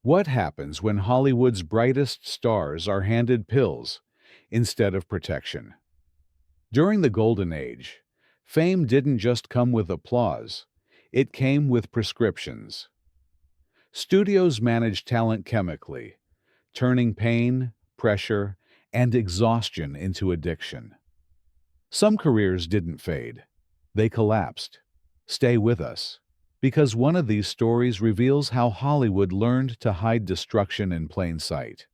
What happens when Hollywood's brightest stars are handed pills instead of protection? During the Golden Age, fame didn't just come with applause, it came with prescriptions. Studios managed talent chemically, turning pain, pressure, and exhaustion into addiction. Some careers didn't fade, they collapsed. Stay with us, because one of these stories reveals how Hollywood learned to hide destruction in plain sight.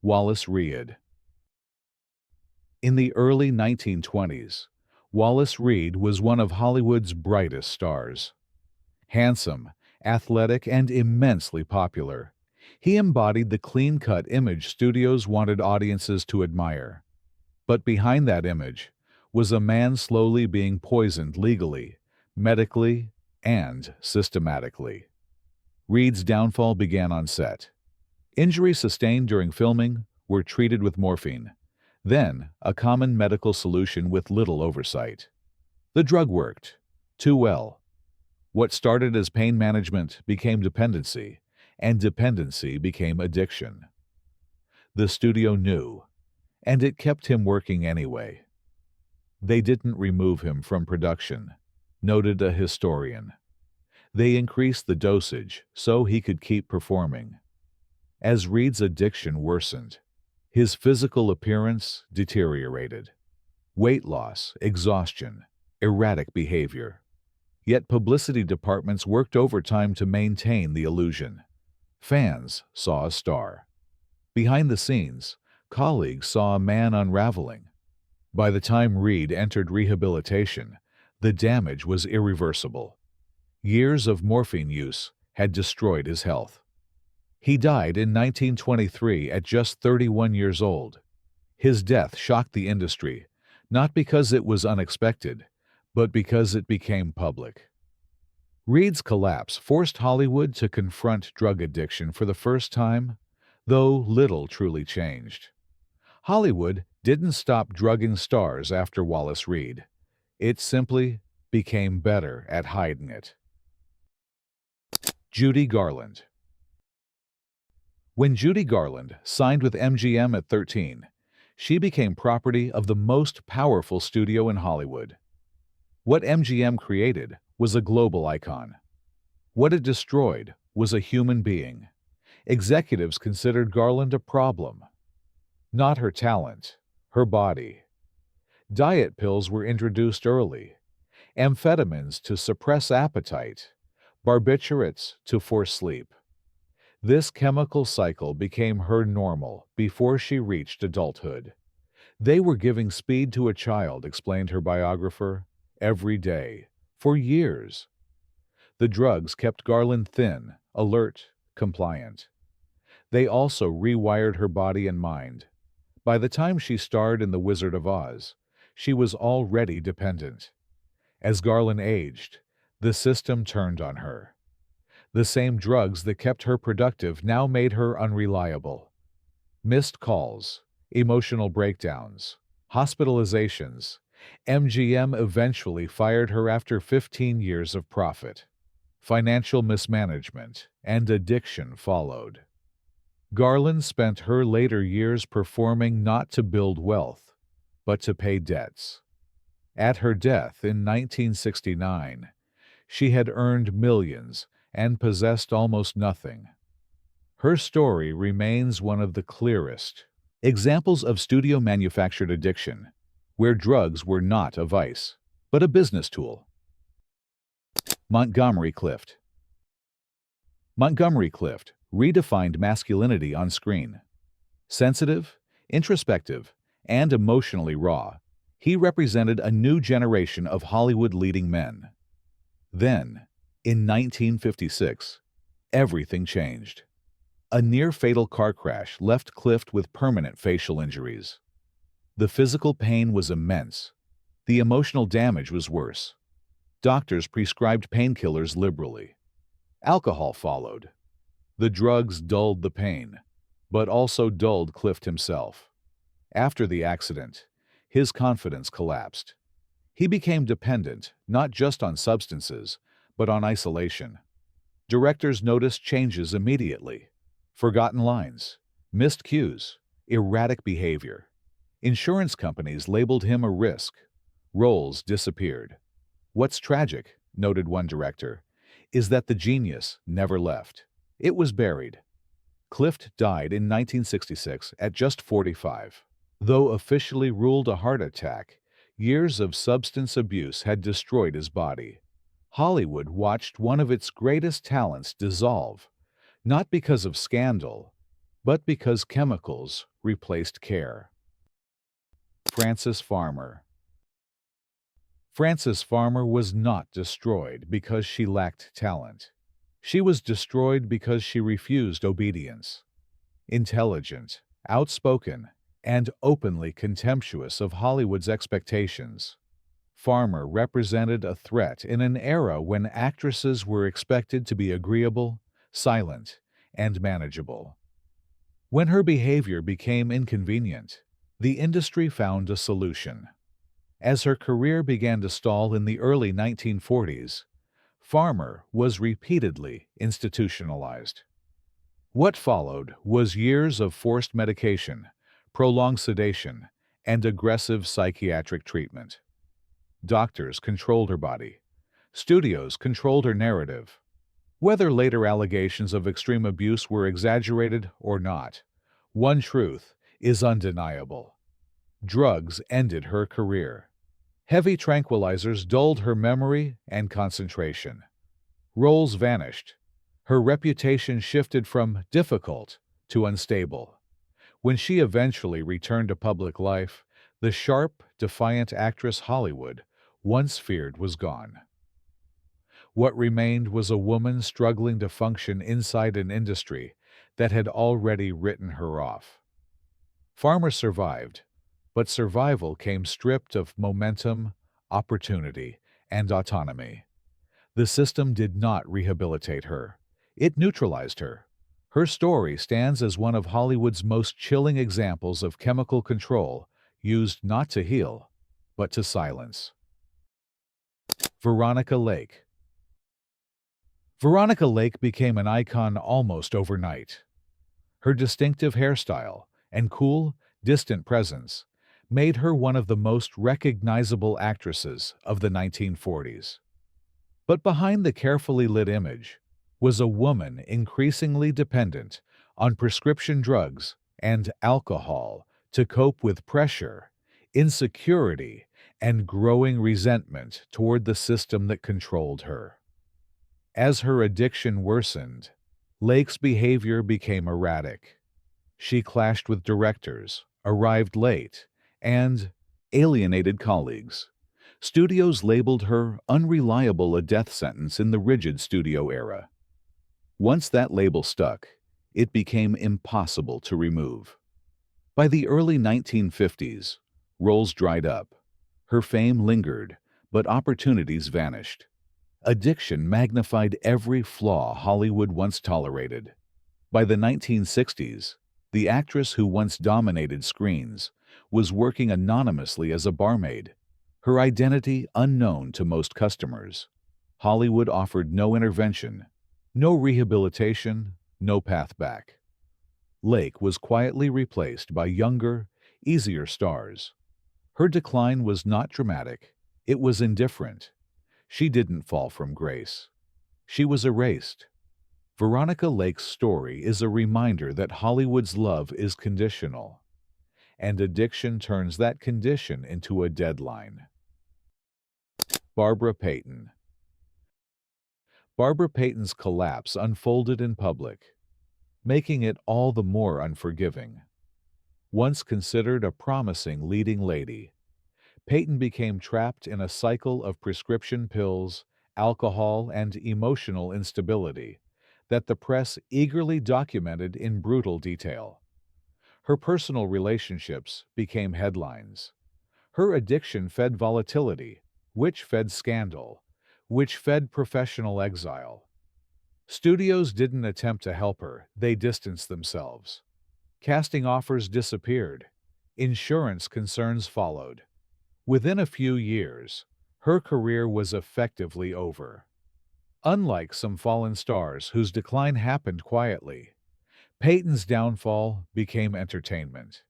Wallace Reid. In the early 1920s, Wallace Reid was one of Hollywood's brightest stars. Handsome, athletic, and immensely popular, he embodied the clean-cut image studios wanted audiences to admire. But behind that image was a man slowly being poisoned legally, medically, and systematically. Reid's downfall began on set. Injuries sustained during filming were treated with morphine, then a common medical solution with little oversight. The drug worked too well. What started as pain management became dependency, and dependency became addiction. The studio knew, and it kept him working anyway. They didn't remove him from production, noted a historian. They increased the dosage so he could keep performing. As Reid's addiction worsened, his physical appearance deteriorated. Weight loss, exhaustion, erratic behavior. Yet publicity departments worked overtime to maintain the illusion. Fans saw a star. Behind the scenes, colleagues saw a man unraveling. By the time Reid entered rehabilitation, the damage was irreversible. Years of morphine use had destroyed his health. He died in 1923 at just 31 years old. His death shocked the industry, not because it was unexpected, but because it became public. Reid's collapse forced Hollywood to confront drug addiction for the first time, though little truly changed. Hollywood didn't stop drugging stars after Wallace Reid. It simply became better at hiding it. Judy Garland. When Judy Garland signed with MGM at 13, she became property of the most powerful studio in Hollywood. What MGM created was a global icon. What it destroyed was a human being. Executives considered Garland a problem. Not her talent, her body. Diet pills were introduced early, amphetamines to suppress appetite, barbiturates to force sleep. This chemical cycle became her normal before she reached adulthood. They were giving speed to a child, explained her biographer, every day, for years. The drugs kept Garland thin, alert, compliant. They also rewired her body and mind. By the time she starred in The Wizard of Oz, she was already dependent. As Garland aged, the system turned on her. The same drugs that kept her productive now made her unreliable. Missed calls, emotional breakdowns, hospitalizations. MGM eventually fired her after 15 years of profit. Financial mismanagement and addiction followed. Garland spent her later years performing not to build wealth, but to pay debts. At her death in 1969, she had earned millions and possessed almost nothing. Her story remains one of the clearest examples of studio-manufactured addiction, where drugs were not a vice, but a business tool. Montgomery Clift. Montgomery Clift redefined masculinity on screen. Sensitive, introspective, and emotionally raw, he represented a new generation of Hollywood leading men. Then, in 1956, everything changed. A near-fatal car crash left Clift with permanent facial injuries. The physical pain was immense. The emotional damage was worse. Doctors prescribed painkillers liberally. Alcohol followed. The drugs dulled the pain, but also dulled Clift himself. After the accident, his confidence collapsed. He became dependent not just on substances, but on isolation. Directors noticed changes immediately. Forgotten lines, missed cues, erratic behavior. Insurance companies labeled him a risk. Roles disappeared. What's tragic, noted one director, is that the genius never left. It was buried. Clift died in 1966 at just 45. Though officially ruled a heart attack, years of substance abuse had destroyed his body. Hollywood watched one of its greatest talents dissolve, not because of scandal, but because chemicals replaced care. Frances Farmer. Frances Farmer was not destroyed because she lacked talent. She was destroyed because she refused obedience. Intelligent, outspoken, and openly contemptuous of Hollywood's expectations, Farmer represented a threat in an era when actresses were expected to be agreeable, silent, and manageable. When her behavior became inconvenient, the industry found a solution. As her career began to stall in the early 1940s, Farmer was repeatedly institutionalized. What followed was years of forced medication, prolonged sedation, and aggressive psychiatric treatment. Doctors controlled her body. Studios controlled her narrative. Whether later allegations of extreme abuse were exaggerated or not, one truth is undeniable. Drugs ended her career. Heavy tranquilizers dulled her memory and concentration. Roles vanished. Her reputation shifted from difficult to unstable. When she eventually returned to public life, the sharp, defiant actress Hollywood once feared was gone. What remained was a woman struggling to function inside an industry that had already written her off. Farmer survived, but survival came stripped of momentum, opportunity, and autonomy. The system did not rehabilitate her. It neutralized her. Her story stands as one of Hollywood's most chilling examples of chemical control used not to heal, but to silence. Veronica Lake. Veronica Lake became an icon almost overnight. Her distinctive hairstyle and cool, distant presence made her one of the most recognizable actresses of the 1940s. But behind the carefully lit image was a woman increasingly dependent on prescription drugs and alcohol to cope with pressure, insecurity, and growing resentment toward the system that controlled her. As her addiction worsened, Lake's behavior became erratic. She clashed with directors, arrived late, and alienated colleagues. Studios labeled her unreliable, a death sentence in the rigid studio era. Once that label stuck, it became impossible to remove. By the early 1950s, roles dried up. Her fame lingered, but opportunities vanished. Addiction magnified every flaw Hollywood once tolerated. By the 1960s, the actress who once dominated screens was working anonymously as a barmaid, her identity unknown to most customers. Hollywood offered no intervention, no rehabilitation, no path back. Lake was quietly replaced by younger, easier stars. Her decline was not dramatic, it was indifferent. She didn't fall from grace. She was erased. Veronica Lake's story is a reminder that Hollywood's love is conditional, and addiction turns that condition into a deadline. Barbara Payton. Barbara Payton's collapse unfolded in public, making it all the more unforgiving. Once considered a promising leading lady, Payton became trapped in a cycle of prescription pills, alcohol, and emotional instability that the press eagerly documented in brutal detail. Her personal relationships became headlines. Her addiction fed volatility, which fed scandal, which fed professional exile. Studios didn't attempt to help her, they distanced themselves. Casting offers disappeared. Insurance concerns followed. Within a few years, her career was effectively over. Unlike some fallen stars whose decline happened quietly, Payton's downfall became entertainment.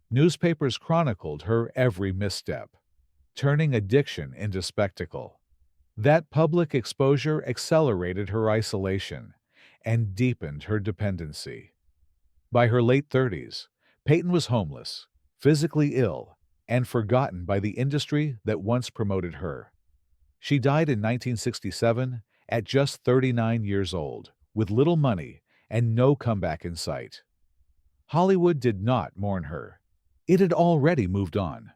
Newspapers chronicled her every misstep, turning addiction into spectacle. That public exposure accelerated her isolation and deepened her dependency. By her late 30s, Payton was homeless, physically ill, and forgotten by the industry that once promoted her. She died in 1967 at just 39 years old, with little money and no comeback in sight. Hollywood did not mourn her. It had already moved on.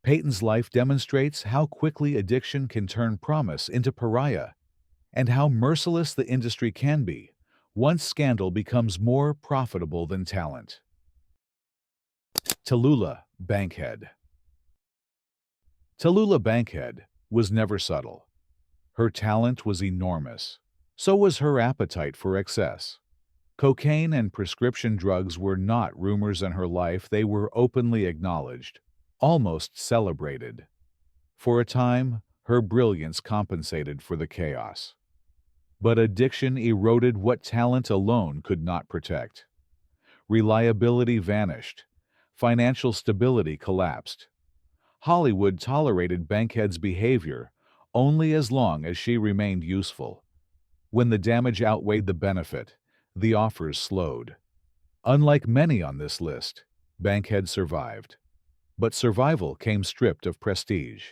Payton's life demonstrates how quickly addiction can turn promise into pariah, and how merciless the industry can be once scandal becomes more profitable than talent. Tallulah Bankhead. Tallulah Bankhead was never subtle. Her talent was enormous. So was her appetite for excess. Cocaine and prescription drugs were not rumors in her life, they were openly acknowledged, almost celebrated. For a time, her brilliance compensated for the chaos. But addiction eroded what talent alone could not protect. Reliability vanished. Financial stability collapsed. Hollywood tolerated Bankhead's behavior only as long as she remained useful. When the damage outweighed the benefit, the offers slowed. Unlike many on this list, Bankhead survived. But survival came stripped of prestige.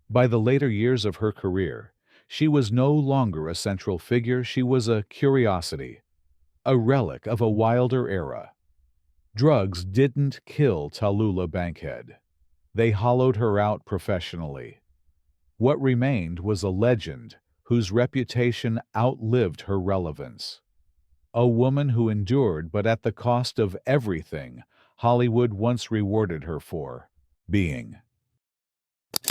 By the later years of her career, she was no longer a central figure, she was a curiosity, a relic of a wilder era. Drugs didn't kill Tallulah Bankhead. They hollowed her out professionally. What remained was a legend whose reputation outlived her relevance. A woman who endured, but at the cost of everything Hollywood once rewarded her for being.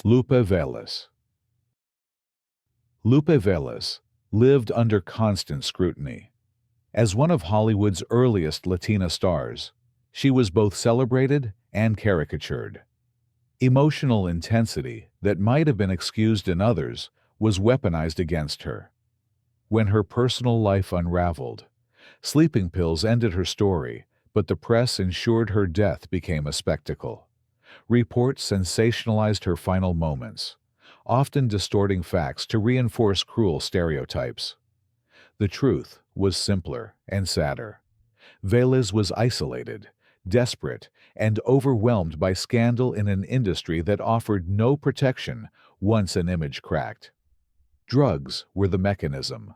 Lupe Velez. Lupe Velez lived under constant scrutiny. As one of Hollywood's earliest Latina stars, she was both celebrated and caricatured. Emotional intensity that might have been excused in others was weaponized against her. When her personal life unraveled, sleeping pills ended her story, but the press ensured her death became a spectacle. Reports sensationalized her final moments, often distorting facts to reinforce cruel stereotypes. The truth was simpler and sadder. Velez was isolated, desperate, and overwhelmed by scandal in an industry that offered no protection once an image cracked. Drugs were the mechanism.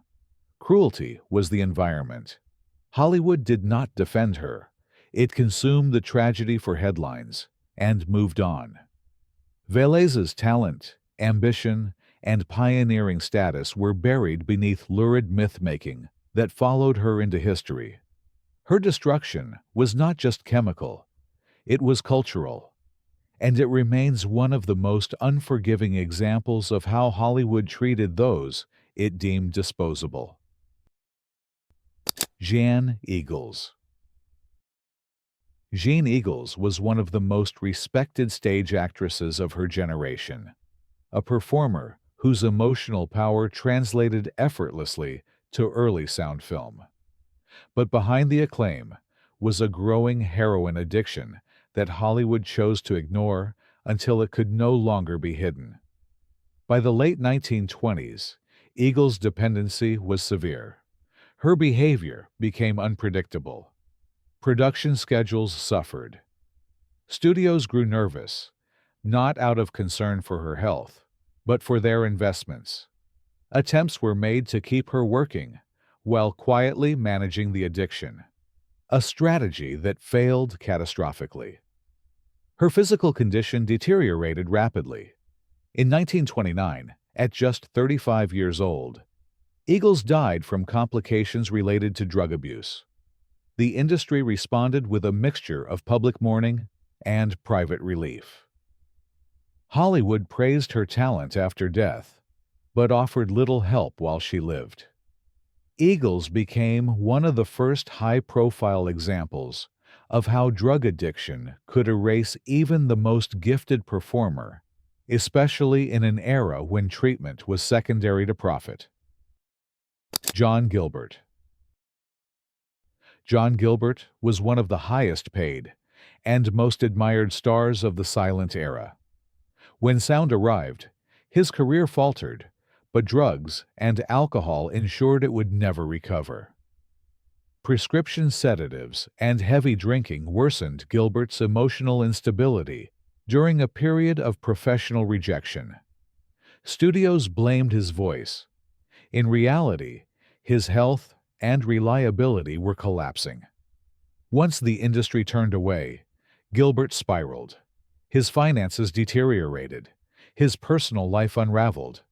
Cruelty was the environment. Hollywood did not defend her. It consumed the tragedy for headlines and moved on. Velez's talent, ambition, and pioneering status were buried beneath lurid myth-making that followed her into history. Her destruction was not just chemical, it was cultural, and it remains one of the most unforgiving examples of how Hollywood treated those it deemed disposable. Jean Eagles. Jean Eagles was one of the most respected stage actresses of her generation, a performer whose emotional power translated effortlessly to early sound film. But behind the acclaim was a growing heroin addiction that Hollywood chose to ignore until it could no longer be hidden. By the late 1920s, Eagles' dependency was severe. Her behavior became unpredictable. Production schedules suffered. Studios grew nervous, not out of concern for her health, but for their investments. Attempts were made to keep her working, while quietly managing the addiction, a strategy that failed catastrophically. Her physical condition deteriorated rapidly. In 1929, at just 35 years old, Eagles died from complications related to drug abuse. The industry responded with a mixture of public mourning and private relief. Hollywood praised her talent after death, but offered little help while she lived. Eagles became one of the first high-profile examples of how drug addiction could erase even the most gifted performer, especially in an era when treatment was secondary to profit. John Gilbert. John Gilbert was one of the highest paid and most admired stars of the silent era. When sound arrived, his career faltered, but drugs and alcohol ensured it would never recover. Prescription sedatives and heavy drinking worsened Gilbert's emotional instability during a period of professional rejection. Studios blamed his voice. In reality, his health and reliability were collapsing. Once the industry turned away, Gilbert spiraled. His finances deteriorated. His personal life unraveled.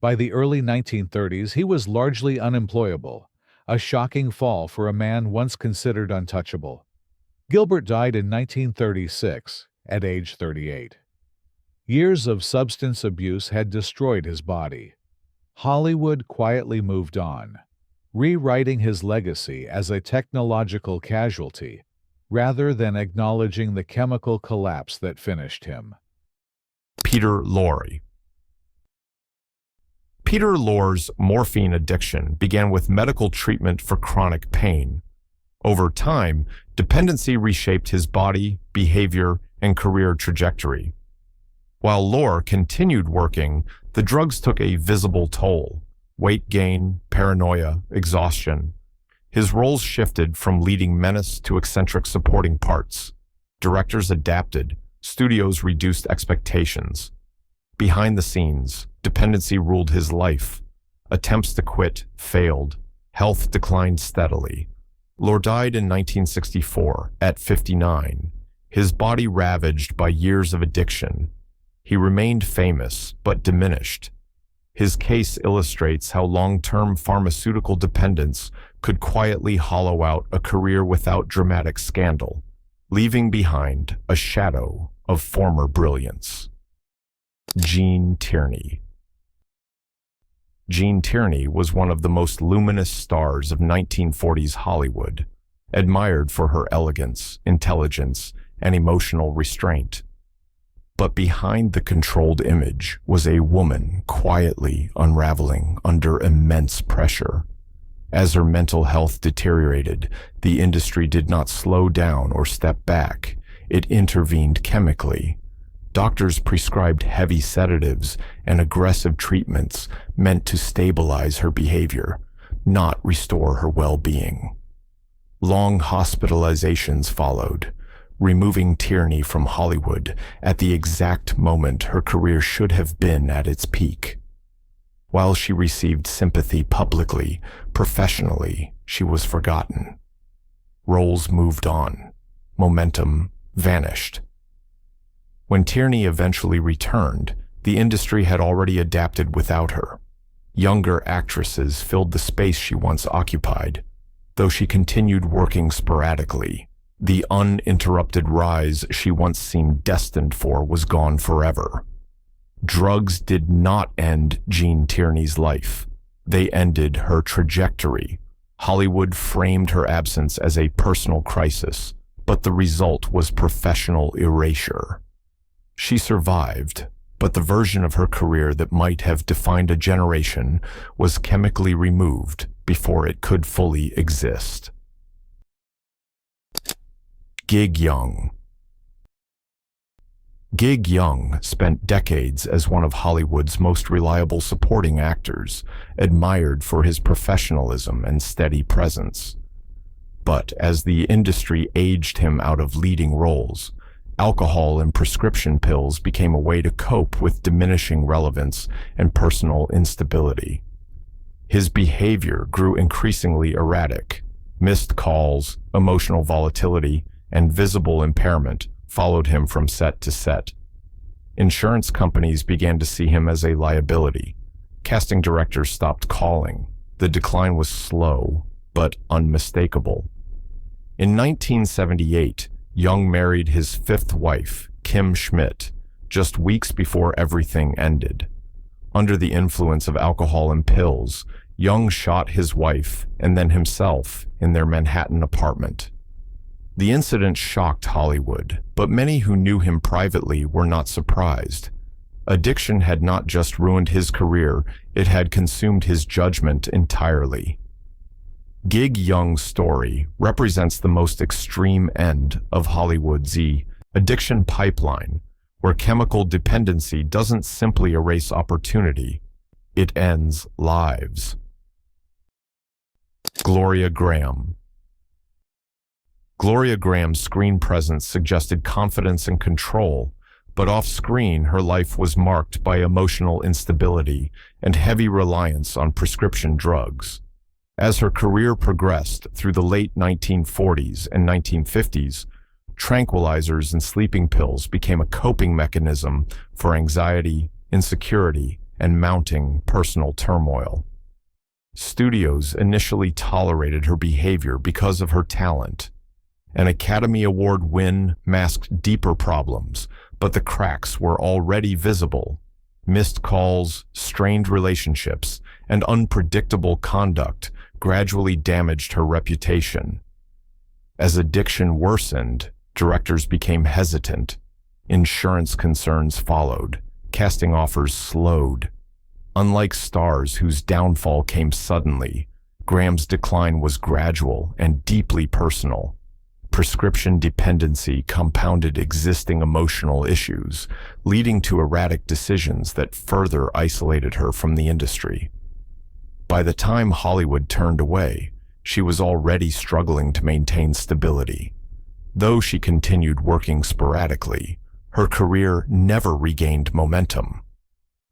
By the early 1930s, he was largely unemployable, a shocking fall for a man once considered untouchable. Gilbert died in 1936, at age 38. Years of substance abuse had destroyed his body. Hollywood quietly moved on, rewriting his legacy as a technological casualty rather than acknowledging the chemical collapse that finished him. Peter Lorre. Peter Lorre's morphine addiction began with medical treatment for chronic pain. Over time, dependency reshaped his body, behavior, and career trajectory. While Lorre continued working, the drugs took a visible toll: weight gain, paranoia, exhaustion. His roles shifted from leading menace to eccentric supporting parts. Directors adapted, studios reduced expectations. Behind the scenes, dependency ruled his life. Attempts to quit failed. Health declined steadily. Lorre died in 1964, at 59, his body ravaged by years of addiction. He remained famous, but diminished. His case illustrates how long-term pharmaceutical dependence could quietly hollow out a career without dramatic scandal, leaving behind a shadow of former brilliance. Gene Tierney. Gene Tierney was one of the most luminous stars of 1940s Hollywood, admired for her elegance, intelligence, and emotional restraint. But behind the controlled image was a woman quietly unraveling under immense pressure. As her mental health deteriorated, the industry did not slow down or step back. It intervened chemically. Doctors prescribed heavy sedatives and aggressive treatments meant to stabilize her behavior, not restore her well-being. Long hospitalizations followed, removing Tierney from Hollywood at the exact moment her career should have been at its peak. While she received sympathy publicly, professionally, she was forgotten. Roles moved on. Momentum vanished. When Tierney eventually returned, the industry had already adapted without her. Younger actresses filled the space she once occupied, though she continued working sporadically. The uninterrupted rise she once seemed destined for was gone forever. Drugs did not end Gene Tierney's life. They ended her trajectory. Hollywood framed her absence as a personal crisis, but the result was professional erasure. She survived, but the version of her career that might have defined a generation was chemically removed before it could fully exist. Gig Young. Gig Young spent decades as one of Hollywood's most reliable supporting actors, admired for his professionalism and steady presence. But as the industry aged him out of leading roles, alcohol and prescription pills became a way to cope with diminishing relevance and personal instability. His behavior grew increasingly erratic. Missed calls, emotional volatility, and visible impairment followed him from set to set. Insurance companies began to see him as a liability. Casting directors stopped calling. The decline was slow, but unmistakable. In 1978, Young married his fifth wife, Kim Schmidt, just weeks before everything ended. Under the influence of alcohol and pills, Young shot his wife and then himself in their Manhattan apartment. The incident shocked Hollywood, but many who knew him privately were not surprised. Addiction had not just ruined his career, it had consumed his judgment entirely. Gig Young's story represents the most extreme end of Hollywood's addiction pipeline, where chemical dependency doesn't simply erase opportunity, it ends lives. Gloria Grahame. Gloria Grahame's screen presence suggested confidence and control, but off-screen her life was marked by emotional instability and heavy reliance on prescription drugs. As her career progressed through the late 1940s and 1950s, tranquilizers and sleeping pills became a coping mechanism for anxiety, insecurity, and mounting personal turmoil. Studios initially tolerated her behavior because of her talent. An Academy Award win masked deeper problems, but the cracks were already visible. Missed calls, strained relationships, and unpredictable conduct gradually damaged her reputation. As addiction worsened, directors became hesitant. Insurance concerns followed. Casting offers slowed. Unlike stars whose downfall came suddenly, Grahame's decline was gradual and deeply personal. Prescription dependency compounded existing emotional issues, leading to erratic decisions that further isolated her from the industry. By the time Hollywood turned away, she was already struggling to maintain stability. Though she continued working sporadically, her career never regained momentum.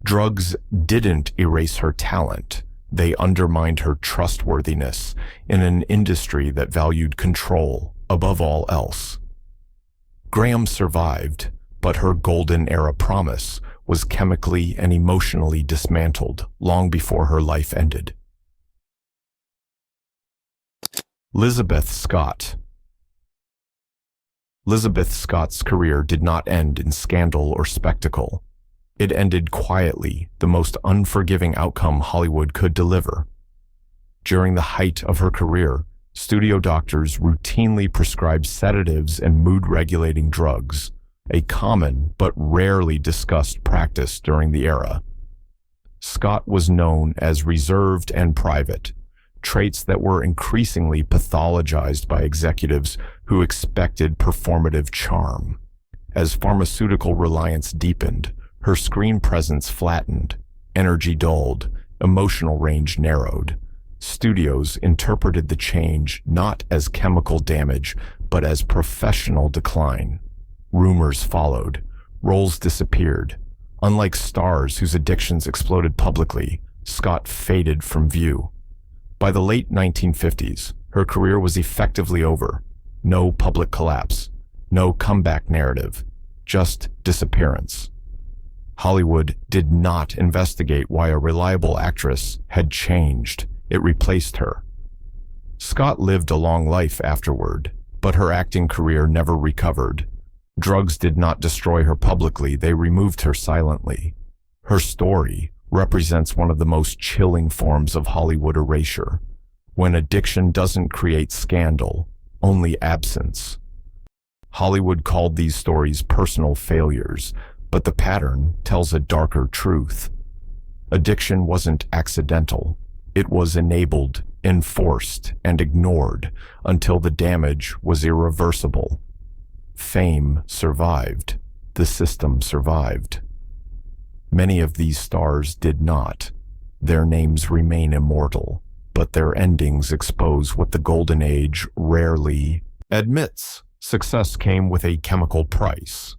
Drugs didn't erase her talent. They undermined her trustworthiness in an industry that valued control above all else. Grahame survived, but her golden era promise was chemically and emotionally dismantled long before her life ended. Lizabeth Scott. Lizabeth Scott's career did not end in scandal or spectacle. It ended quietly, the most unforgiving outcome Hollywood could deliver. During the height of her career, studio doctors routinely prescribed sedatives and mood-regulating drugs, a common but rarely discussed practice during the era. Scott was known as reserved and private, traits that were increasingly pathologized by executives who expected performative charm. As pharmaceutical reliance deepened, her screen presence flattened, energy dulled, emotional range narrowed. Studios interpreted the change not as chemical damage, but as professional decline. Rumors followed. Roles disappeared. Unlike stars whose addictions exploded publicly, Scott faded from view. By the late 1950s, her career was effectively over. No public collapse, no comeback narrative, just disappearance. Hollywood did not investigate why a reliable actress had changed. It replaced her. Scott lived a long life afterward, but her acting career never recovered. Drugs did not destroy her publicly, they removed her silently. Her story represents one of the most chilling forms of Hollywood erasure, when addiction doesn't create scandal, only absence. Hollywood called these stories personal failures, but the pattern tells a darker truth. Addiction wasn't accidental. It was enabled, enforced, and ignored until the damage was irreversible. Fame survived. The system survived. Many of these stars did not. Their names remain immortal, but their endings expose what the Golden Age rarely admits. Success came with a chemical price.